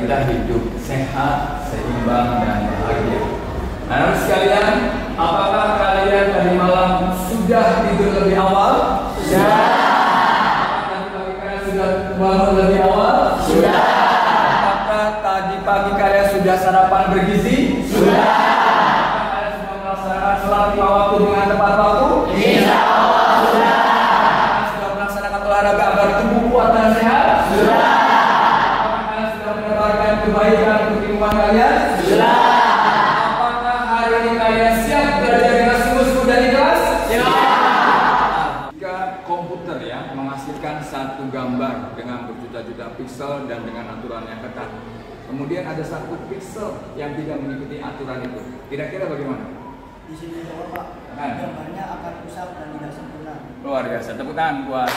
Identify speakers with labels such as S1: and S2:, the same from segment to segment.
S1: kita hidup sehat, seimbang, dan bahagia. Anak sekalian, apakah kalian tadi malam sudah tidur lebih awal? Sudah. Apakah tadi pagi kalian sudah bangun lebih awal? Sudah. Apakah tadi pagi kalian sudah sarapan bergizi? Sudah. Apakah kalian sudah melaksanakan sholat 5 waktu dengan tepat waktu? Insya Allah sudah. Apakah sudah melaksanakan olahraga agar tubuh kuat dan sehat? Sudah. Apakah kalian sudah mendapatkan kebaikan untuk lingkungan kalian? Sudah. Apakah hari ini kalian siap belajar dengan sungguh-sungguh dan ikhlas? Jika komputer ya menghasilkan satu gambar dengan berjuta-juta piksel dan dengan aturan yang ketat, kemudian ada satu piksel yang tidak mengikuti aturan itu, kira-kira bagaimana?
S2: Di sini jawab Pak, gambarnya akan rusak dan tidak sempurna.
S1: Luar biasa, tepuk tangan buat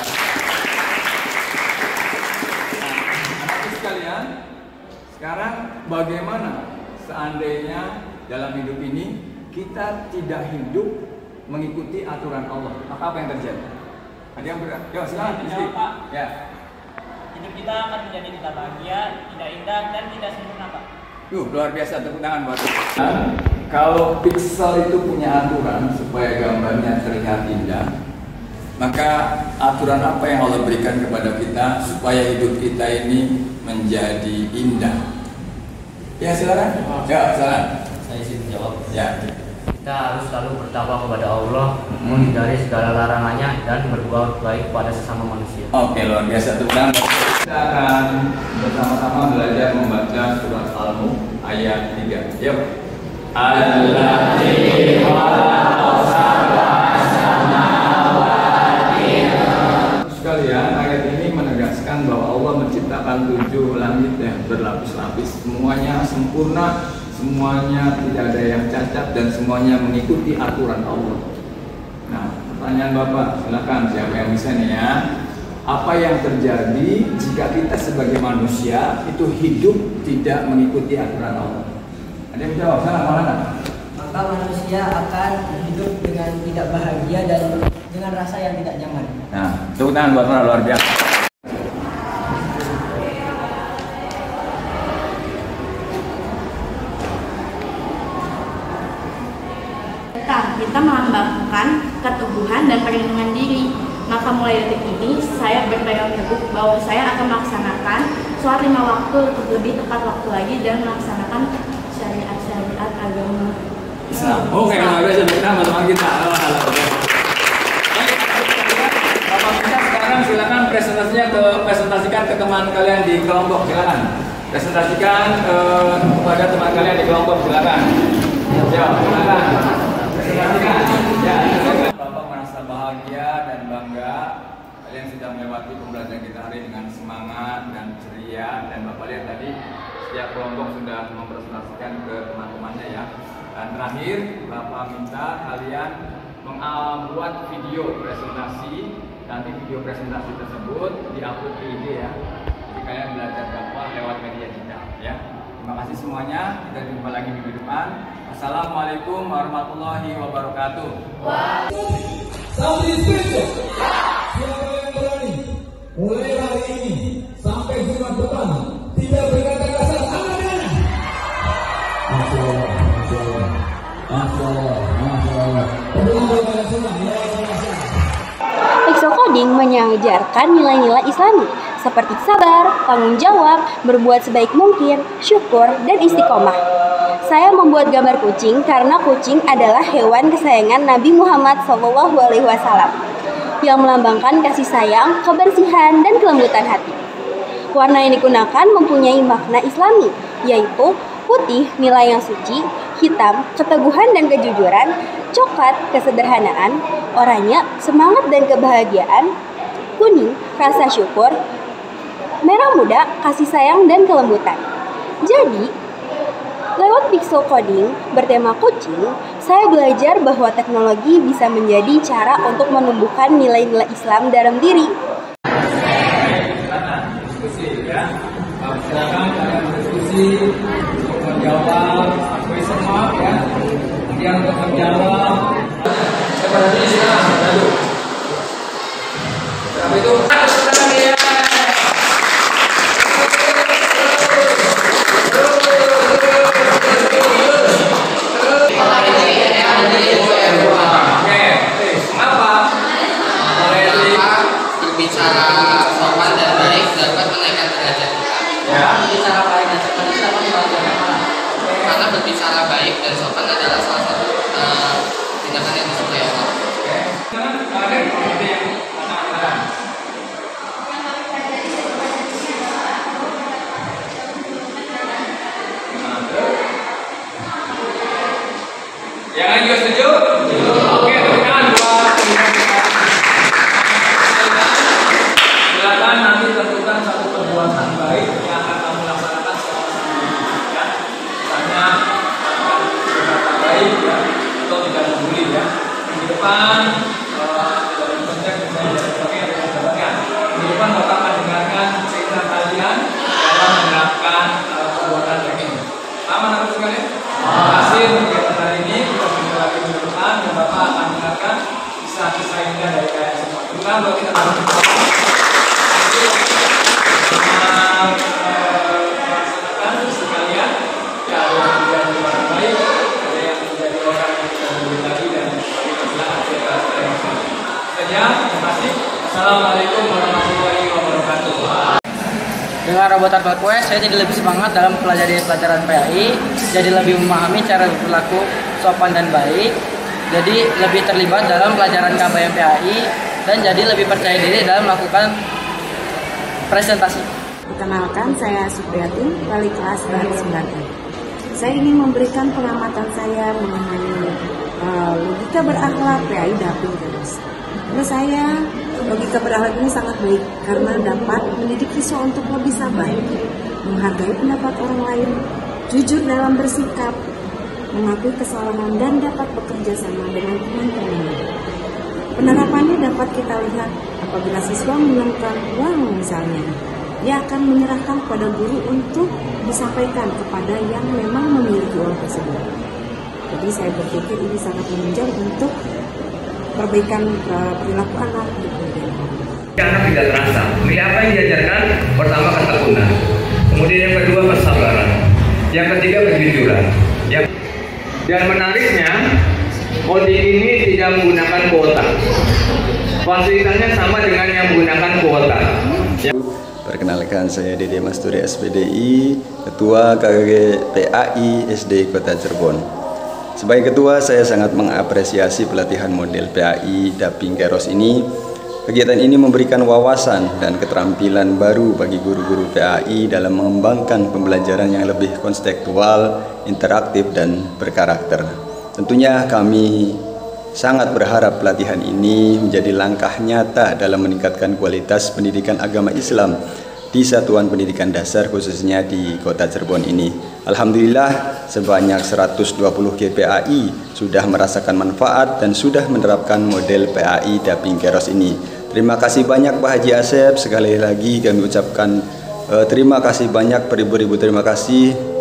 S1: anak sekalian. Sekarang bagaimana seandainya dalam hidup ini kita tidak hidup mengikuti aturan Allah, maka apa yang terjadi? Ada yang berat? Ya, silakan.
S3: Pak.
S1: Ya.
S3: Hidup kita akan menjadi tidak bahagia, tidak indah, dan tidak sempurna, Pak.
S1: Luar biasa, tepuk tangan buat. Kalau piksel itu punya aturan supaya gambarnya terlihat indah, maka aturan apa yang Allah berikan kepada kita supaya hidup kita ini menjadi indah? Ya, silakan. Ya, silakan.
S4: Saya izin menjawab.
S1: Ya.
S4: Kita harus selalu bertakwa kepada Allah, menghindari segala larangannya, dan berbuat baik pada sesama manusia.
S1: Oke, luar biasa, tepuk tangan. Kita akan bersama-sama belajar membaca surat Al-Mulk ayat 3. Yuk. Allati khalaqa sab'a samawati. Sekalian, ayat ini menegaskan bahwa Allah menciptakan 7 langit yang berlapis-lapis, semuanya sempurna, semuanya tidak ada yang cacat, dan semuanya mengikuti aturan Allah. Nah, pertanyaan Bapak, silakan siapa yang bisa nih ya. Apa yang terjadi jika kita sebagai manusia itu hidup tidak mengikuti aturan Allah? Ada yang jawab, sana mana?
S2: Maka manusia akan hidup dengan tidak bahagia dan dengan rasa yang tidak nyaman.
S1: Nah, tepuk tangan buat luar biasa.
S5: Kita melambangkan keteguhan dan perlindungan diri. Maka mulai detik ini saya berpegang teguh bahwa saya akan melaksanakan sholat 5 waktu, lebih tepat waktu lagi, dan melaksanakan syariat-syariat agama
S1: Islam. Oke, luar biasa, teman-teman kita. Bapak bisa sekarang silakan presentasikan ke teman kalian di kelompok, silakan. Presentasikan kepada teman kalian di kelompok, silakan. Ya, silakan. Ya, Bapak merasa bahagia dan bangga kalian sudah melewati pembelajaran kita hari dengan semangat dan ceria, dan Bapak lihat tadi setiap kelompok sudah mempresentasikan ke teman-temannya ya. Dan terakhir Bapak minta kalian membuat video presentasi, nanti video presentasi tersebut diupload ke IG ya. Jadi kalian belajar dakwah lewat media digital ya. Terima kasih semuanya, kita jumpa lagi minggu depan. Assalamualaikum warahmatullahi wabarakatuh.
S6: Sampai besok, siapa yang berani mulai hari ini sampai Jumat depan tidak berkata kasar, angkat tangan. Masya Allah, Masya Allah, Masya Allah, Masya Allah. Peluang semua, ya
S7: Pixel Coding mengajarkan nilai-nilai Islami seperti sabar, tanggung jawab, berbuat sebaik mungkin, syukur, dan istiqomah. Saya membuat gambar kucing karena kucing adalah hewan kesayangan Nabi Muhammad SAW yang melambangkan kasih sayang, kebersihan, dan kelembutan hati. Warna yang digunakan mempunyai makna Islami, yaitu putih, nilai yang suci, hitam, keteguhan dan kejujuran, coklat, kesederhanaan, oranye, semangat dan kebahagiaan, kuning, rasa syukur, merah muda, kasih sayang dan kelembutan. Jadi, lewat Pixel Coding bertema kucing, saya belajar bahwa teknologi bisa menjadi cara untuk menumbuhkan nilai-nilai Islam dalam diri.
S1: Diskusi ya. Silakan kalian berdiskusi untuk menjawab question mark ya. Kemudian untuk menjawab. Seperti ini silakan. Lalu. Berapa itu?
S8: berbicara baik dan sopan itu dapat dipelajari mana? Karena berbicara baik dan sopan adalah salah satu tindakan yang disukai Allah.
S1: Yang lain juga setuju? Oke, teman buat silakan nanti tentukan satu perbuatan baik yang akan kamu laksanakan selama seminggu ya. Misalnya berkata baik ya, atau tidak membuli ya. Di depan dalam konteks misalnya sebagainya dengan sebagainya. Di depan Bapak akan dengarkan cerita kalian dalam menerapkan perbuatan baik ini. Aman aku sekalian? Terima kasih untuk kegiatan hari ini. Kita berjumpa lagi minggu depan dan Bapak akan dengarkan kisah-kisah indah dari kalian semua. Bukan bahwa kita harus melaksanakan sekalian ya, ada yang menjadi orang baik, ada yang menjadi orang yang kita lebih lagi dan silakan kita saja. Terima kasih. Assalamualaikum warahmatullahi wabarakatuh.
S2: Dengan robotan Balkue, saya jadi lebih semangat dalam mempelajari pelajaran PAI, jadi lebih memahami cara berlaku sopan dan baik, jadi lebih terlibat dalam pelajaran KBM PAI, dan jadi lebih percaya diri dalam melakukan presentasi.
S9: Perkenalkan, saya Supriyati, wali kelas baru 9. Saya ingin memberikan pengamatan saya mengenai logika berakhlak PAI Daping Keros. Menurut saya, logika berakhlak ini sangat baik karena dapat mendidik siswa untuk lebih sabar, menghargai pendapat orang lain, jujur dalam bersikap, mengakui kesalahan, dan dapat bekerja sama dengan teman-temannya. Penerapannya dapat kita lihat apabila siswa menemukan uang misalnya, dia akan menyerahkan kepada guru untuk disampaikan kepada yang memang memiliki uang tersebut. Jadi saya berpikir ini sangat menunjang untuk perbaikan perilaku anak.
S10: Anak tidak terasa. Apa yang diajarkan? Pertama ketekunan, kemudian yang kedua kesabaran, yang ketiga kejujuran. Dan menariknya, coding ini tidak menggunakan kuota. Fasilitasnya sama dengan yang menggunakan kuota.
S11: Perkenalkan, saya Dede Masturi SPDI, Ketua KGG PAI SD Kota Cirebon. Sebagai ketua, saya sangat mengapresiasi pelatihan model PAI Daping Keros ini. Kegiatan ini memberikan wawasan dan keterampilan baru bagi guru-guru PAI dalam mengembangkan pembelajaran yang lebih konstekstual, interaktif, dan berkarakter. Tentunya kami sangat berharap pelatihan ini menjadi langkah nyata dalam meningkatkan kualitas pendidikan agama Islam di Satuan Pendidikan Dasar khususnya di Kota Cirebon ini. Alhamdulillah sebanyak 120 GPAI sudah merasakan manfaat dan sudah menerapkan model PAI Daping Keros ini. Terima kasih banyak Pak Haji Asep, sekali lagi kami ucapkan terima kasih banyak, beribu-ribu terima kasih.